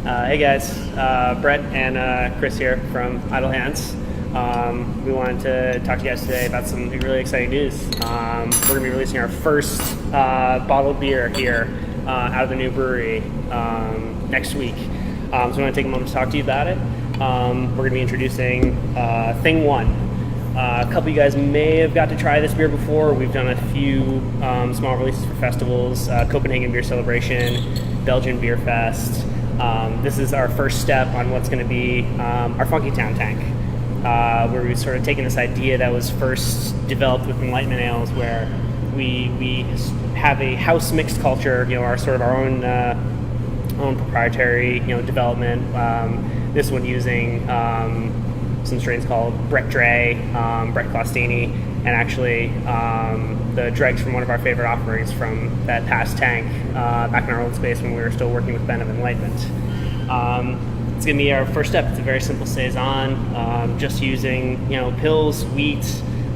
Hey guys, Brett and Chris here from Idle Hands. We wanted to talk to you guys today about some really exciting news. We're going to be releasing our first bottled beer here out of the new brewery next week. So we want to take a moment to talk to you about it. We're going to be introducing Thing One. A couple of you guys may have got to try this beer before. We've done a few small releases for festivals, Copenhagen Beer Celebration, Belgian Beer Fest. This is our first step on what's going to be our Funky Town tank, where we've sort of taken this idea that was first developed with Enlightenment Ales, where we have a house mixed culture, our sort of our own proprietary development. This one using some strains called Brett Dre, Brett Costini, and actually the dregs from one of our favorite offerings from that past tank back in our old space when we were still working with Ben of Enlightenment. It's going to be our first step. It's a very simple saison, just using pills, wheat,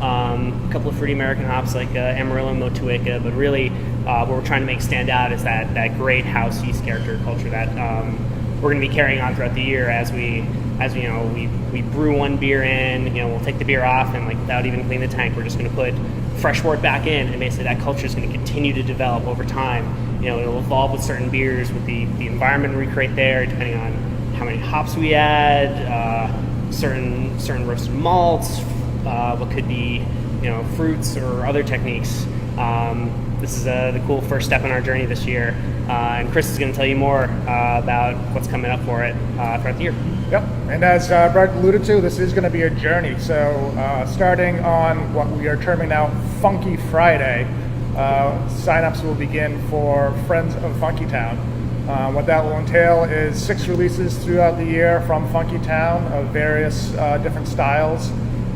a couple of fruity American hops like Amarillo and Motueka, but really what we're trying to make stand out is that great house yeast character culture that we're going to be carrying on throughout the year as we brew one beer in, we'll take the beer off and without even cleaning the tank, we're just going to put fresh wort back in, and basically that culture is going to continue to develop over time. It'll evolve with certain beers, with the environment we create there, depending on how many hops we add, certain roasted malts, what could be fruits or other techniques. This is the cool first step in our journey this year, and Chris is going to tell you more about what's coming up for it throughout the year. Yep, and as Brett alluded to, this is going to be a journey. So starting on what we are terming now Funky Friday, signups will begin for Friends of Funky Town. What that will entail is 6 releases throughout the year from Funky Town of various different styles,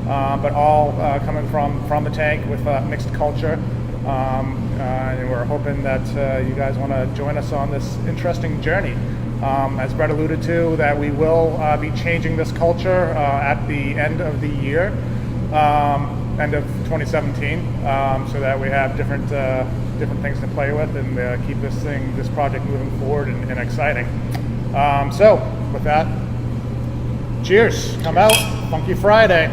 but all coming from the tank with mixed culture. And we're hoping that you guys want to join us on this interesting journey. As Brett alluded to, that we will be changing this culture at the end of the year, end of 2017, so that we have different things to play with and keep this project moving forward and exciting. So with that, cheers! Come out, Funky Friday.